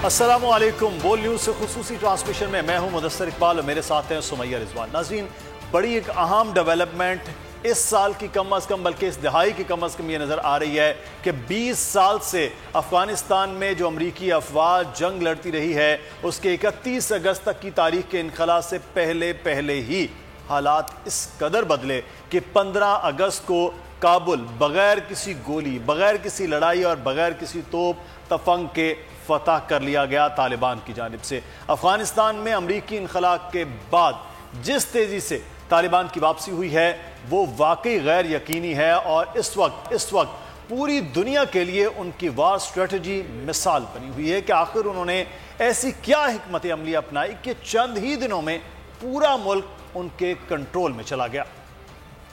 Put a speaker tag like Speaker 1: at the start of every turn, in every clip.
Speaker 1: السلام علیکم، بول نیوز سے خصوصی ٹرانسمیشن میں میں ہوں مدثر اقبال اور میرے ساتھ ہیں سمیہ رضوان۔ ناظرین، بڑی ایک اہم ڈیولپمنٹ اس سال کی کم از کم بلکہ اس دہائی کی کم از کم یہ نظر آ رہی ہے کہ 20 سال سے افغانستان میں جو امریکی افواج جنگ لڑتی رہی ہے اس کے 31 اگست تک کی تاریخ کے انخلاء سے پہلے ہی حالات اس قدر بدلے کہ 15 اگست کو کابل بغیر کسی گولی، بغیر کسی لڑائی اور بغیر کسی توپ تفنگ کے فتح کر لیا گیا طالبان کی جانب سے۔ افغانستان میں امریکی انخلاء کے بعد جس تیزی سے طالبان کی واپسی ہوئی ہے وہ واقعی غیر یقینی ہے، اور اس وقت پوری دنیا کے لیے ان کی وار سٹریٹجی مثال بنی ہوئی ہے کہ آخر انہوں نے ایسی کیا حکمت عملی اپنائی کہ چند ہی دنوں میں پورا ملک ان کے کنٹرول میں چلا گیا۔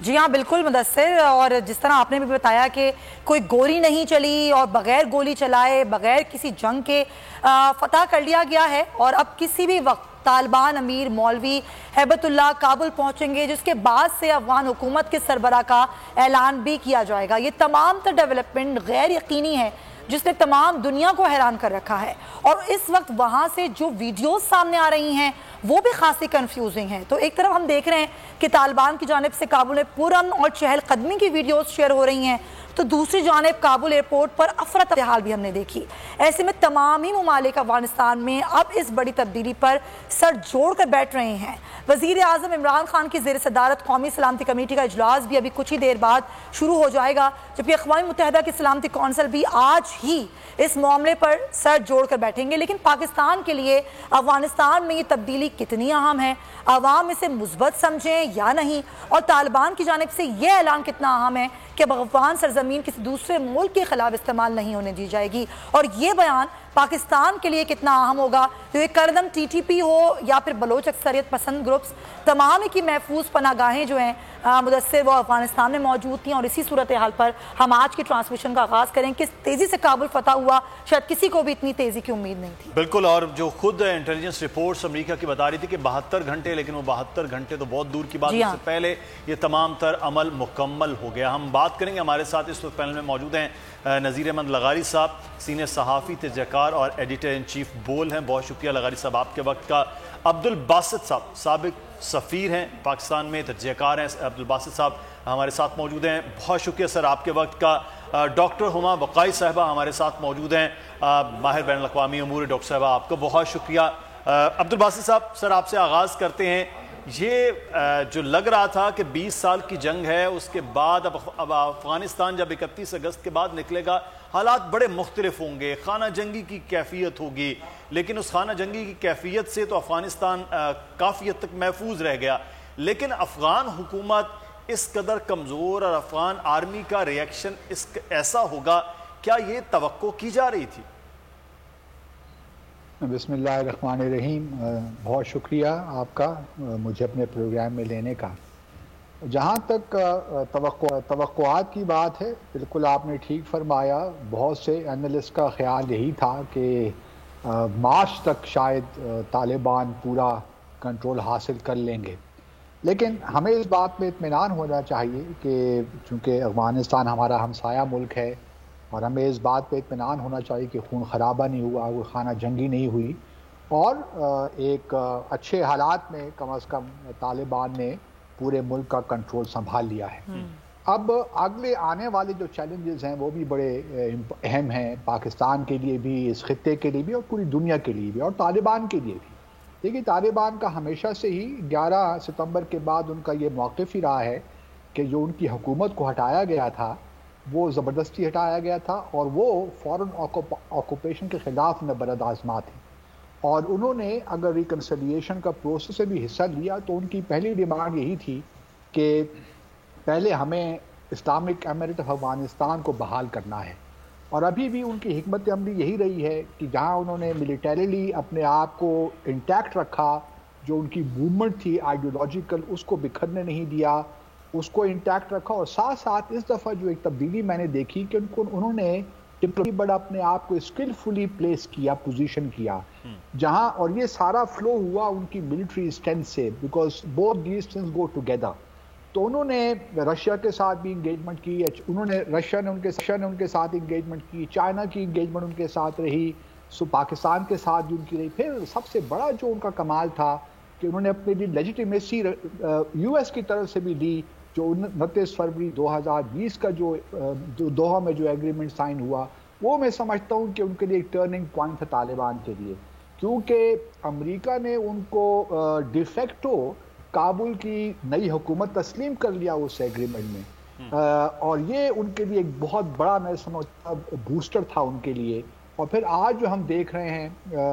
Speaker 2: جی ہاں بالکل مدثر، اور جس طرح آپ نے بھی بتایا کہ کوئی گولی نہیں چلی اور بغیر گولی چلائے بغیر کسی جنگ کے فتح کر لیا گیا ہے، اور اب کسی بھی وقت طالبان امیر مولوی ہیبت اللہ کابل پہنچیں گے، جس کے بعد سے افغان حکومت کے سربراہ کا اعلان بھی کیا جائے گا۔ یہ تمام تر ڈیولپمنٹ غیر یقینی ہے جس نے تمام دنیا کو حیران کر رکھا ہے، اور اس وقت وہاں سے جو ویڈیوز سامنے آ رہی ہیں وہ بھی خاصی کنفیوزنگ ہیں۔ تو ایک طرف ہم دیکھ رہے ہیں کہ طالبان کی جانب سے کابل میں پرامن اور چہل قدمی کی ویڈیوز شیئر ہو رہی ہیں، تو دوسری جانب کابل ایئرپورٹ پر افراتفری بھی ہم نے دیکھی۔ ایسے میں تمام ہی ممالک افغانستان میں اب اس بڑی تبدیلی پر سر جوڑ کر بیٹھ رہے ہیں۔ وزیر اعظم عمران خان کی زیر صدارت قومی سلامتی کمیٹی کا اجلاس بھی ابھی کچھ ہی دیر بعد شروع ہو جائے گا، جبکہ اقوام متحدہ کی سلامتی کونسل بھی آج ہی اس معاملے پر سر جوڑ کر بیٹھیں گے۔ لیکن پاکستان کے لیے افغانستان میں یہ تبدیلی کتنی اہم ہے، عوام اسے مثبت سمجھیں یا نہیں، اور طالبان کی جانب سے یہ اعلان کتنا اہم ہے کہ افغان سرزمین کسی دوسرے ملک کے خلاف استعمال نہیں ہونے دی جائے گی، اور یہ بیان پاکستان کے لیے کتنا اہم ہوگا تو یہ کردم ٹی ٹی پی ہو یا پھر بلوچ اکثریت پسند گروپس، تمام کی محفوظ پناہ گاہیں جو ہیں مدثر وہ افغانستان میں موجود تھیں۔ اور اسی صورتحال پر ہم آج کی ٹرانسمیشن کا آغاز کریں کہ تیزی سے کابل فتح ہوا، شاید کسی کو بھی اتنی تیزی کی امید نہیں تھی۔
Speaker 1: بالکل، اور جو خود انٹیلیجنس رپورٹس امریکہ کی بتا رہی تھی کہ 72 گھنٹے، لیکن وہ 72 گھنٹے تو بہت دور کی بات، اس سے پہلے یہ تمام تر عمل مکمل ہو گیا۔ ہم بات کریں گے، ہمارے ساتھ اس وقت پینل میں موجود ہیں نذیر احمد لغاری صاحب، سینئر صحافی، تجزیہ کار اور ایڈیٹر ان چیف بول ہیں، بہت شکریہ لغاری صاحب آپ کے وقت کا۔ عبدالباسط صاحب سابق سفیر ہیں پاکستان میں، تجزیہ کار ہیں، عبدالباسط صاحب ہمارے ساتھ موجود ہیں، بہت شکریہ سر آپ کے وقت کا۔ ڈاکٹر ہما بقائی صاحبہ ہمارے ساتھ موجود ہیں، ماہر بین الاقوامی امور، ڈاکٹر صاحبہ آپ کا بہت شکریہ۔ عبدالباسط صاحب، سر آپ سے آغاز کرتے ہیں، یہ جو لگ رہا تھا کہ 20 سال کی جنگ ہے، اس کے بعد اب افغانستان جب 31 اگست کے بعد نکلے گا حالات بڑے مختلف ہوں گے، خانہ جنگی کی کیفیت ہوگی، لیکن اس خانہ جنگی کی کیفیت سے تو افغانستان کافی حد تک محفوظ رہ گیا، لیکن افغان حکومت اس قدر کمزور اور افغان آرمی کا ریئیکشن ایسا ہوگا، کیا یہ توقع کی جا رہی تھی؟
Speaker 3: بسم اللہ الرحمن الرحیم، بہت شکریہ آپ کا مجھے اپنے پروگرام میں لینے کا۔ جہاں تک توقعات کی بات ہے، بالکل آپ نے ٹھیک فرمایا، بہت سے اینالسٹ کا خیال یہی تھا کہ مارچ تک شاید طالبان پورا کنٹرول حاصل کر لیں گے، لیکن ہمیں اس بات میں اطمینان ہونا چاہیے کہ چونکہ افغانستان ہمارا ہمسایہ ملک ہے، اور ہمیں اس بات پہ اطمینان ہونا چاہیے کہ خون خرابہ نہیں ہوا، کوئی خانہ جنگی نہیں ہوئی، اور ایک اچھے حالات میں کم از کم طالبان نے پورے ملک کا کنٹرول سنبھال لیا ہے۔ اب اگلے آنے والے جو چیلنجز ہیں وہ بھی بڑے اہم ہیں، پاکستان کے لیے بھی، اس خطے کے لیے بھی، اور پوری دنیا کے لیے بھی، اور طالبان کے لیے بھی۔ دیکھیے، طالبان کا ہمیشہ سے ہی 11 ستمبر کے بعد ان کا یہ موقف ہی رہا ہے کہ جو ان کی حکومت کو ہٹایا گیا تھا وہ زبردستی ہٹایا گیا تھا، اور وہ فورن آکوپیشن کے خلاف نبرد آزما تھے، اور انہوں نے اگر ریکنسیلیشن کا پروسیس سے بھی حصہ لیا تو ان کی پہلی ڈیمانڈ یہی تھی کہ پہلے ہمیں اسلامک ایمریٹ آف افغانستان کو بحال کرنا ہے، اور ابھی بھی ان کی حکمت عملی یہی رہی ہے کہ جہاں انہوں نے ملیٹریلی اپنے آپ کو انٹیکٹ رکھا، جو ان کی موومنٹ تھی آئیڈیولوجیکل اس کو بکھرنے نہیں دیا، اس کو انٹیکٹ رکھا، اور ساتھ ساتھ اس دفعہ جو ایک تبدیلی میں نے دیکھی کہ انہوں نے بڑا اپنے آپ کو اسکلفلی پلیس کیا، پوزیشن کیا، جہاں، اور یہ سارا فلو ہوا ان کی ملٹری اسٹرینتھ سے، because both these things go together. تو انہوں نے رشیا کے ساتھ بھی انگیجمنٹ کی، رشیا نے ان کے ساتھ انگیجمنٹ کی، چائنا کی انگیجمنٹ ان کے ساتھ رہی، سو پاکستان کے ساتھ بھی ان کی رہی. پھر سب سے بڑا جو ان کا کمال تھا کہ انہوں نے اپنے لیے لیجیٹیمیسی یو ایس کی طرف سے بھی لی. جو 29 فروری 2020 کا جو دوحہ میں جو ایگریمنٹ سائن ہوا, وہ میں سمجھتا ہوں کہ ان کے لیے ایک ٹرننگ پوائنٹ تھا طالبان کے لیے, کیونکہ امریکہ نے ان کو ڈیفیکٹو کابل کی نئی حکومت تسلیم کر لیا اس ایگریمنٹ میں, اور یہ ان کے لیے ایک بہت بڑا میں سمجھتا بوسٹر تھا ان کے لیے. اور پھر آج جو ہم دیکھ رہے ہیں,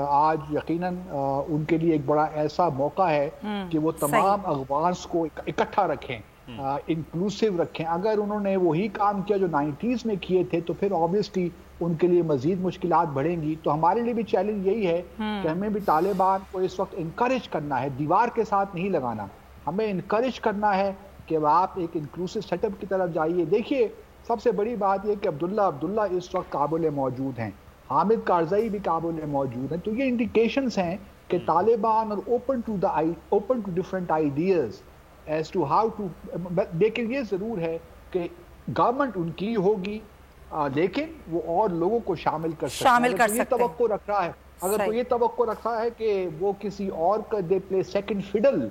Speaker 3: آج یقیناً ان کے لیے ایک بڑا ایسا موقع ہے کہ وہ تمام افغانز کو اکٹھا رکھیں, انکلوسیو رکھیں. اگر انہوں نے وہی کام کیا جو 90s میں کیے تھے تو پھر آبویسلی ان کے لیے مزید مشکلات بڑھیں گی. تو ہمارے لیے بھی چیلنج یہی ہے کہ ہمیں بھی طالبان کو اس وقت انکریج کرنا ہے, دیوار کے ساتھ نہیں لگانا. ہمیں انکریج کرنا ہے کہ آپ ایک انکلوسیو سیٹ اپ کی طرف جائیے. دیکھیے سب سے بڑی بات یہ کہ عبداللہ اس وقت کابل میں موجود ہیں, حامد کارزئی بھی کابل میں موجود ہیں. تو یہ انڈیکیشنز ہیں کہ طالبان اور open to different ideas as to how to. لیکن یہ ضرور ہے کہ گورنمنٹ ان کی ہوگی, لیکن وہ اور لوگوں کو شامل کر سکتے ہیں. یہ توقع رکھ رہا ہے, اگر کوئی یہ توقع رکھ رہا ہے کہ وہ کسی اور کا they play second fiddle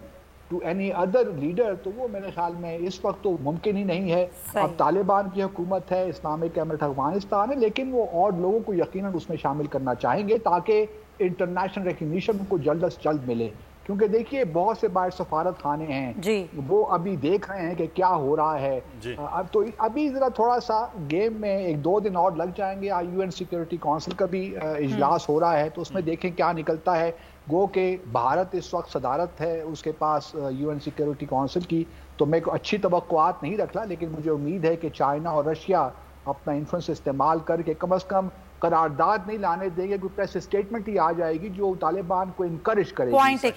Speaker 3: to any other leader, تو وہ میرے خیال میں اس وقت تو ممکن ہی نہیں ہے. اب طالبان کی حکومت ہے, اسلامک امارت افغانستان ہے, لیکن وہ اور لوگوں کو یقیناً اس میں شامل کرنا چاہیں گے تاکہ انٹرنیشنل ریکگنیشن کو جلد از جلد ملے. کیونکہ دیکھیے بہت سے باہر سفارت خانے ہیں, وہ ابھی دیکھ رہے ہیں کہ کیا ہو رہا ہے. اب تو ابھی ذرا تھوڑا سا گیم میں 1-2 دن اور لگ جائیں گے. یو این سیکورٹی کونسل کا بھی اجلاس ہو رہا ہے, تو اس میں دیکھیں کیا نکلتا ہے. گو کہ بھارت اس وقت صدارت ہے اس کے پاس یو این سیکورٹی کونسل کی, تو میں کو اچھی توقعات نہیں رکھ رہا, لیکن مجھے امید ہے کہ چائنا اور رشیا اپنا انفلوئنس استعمال کر کے کم از کم قرارداد نہیں لانے دیں گے. کوئی پریس اسٹیٹمنٹ ہی آ جائے گی جو طالبان کو انکریج کرے گی.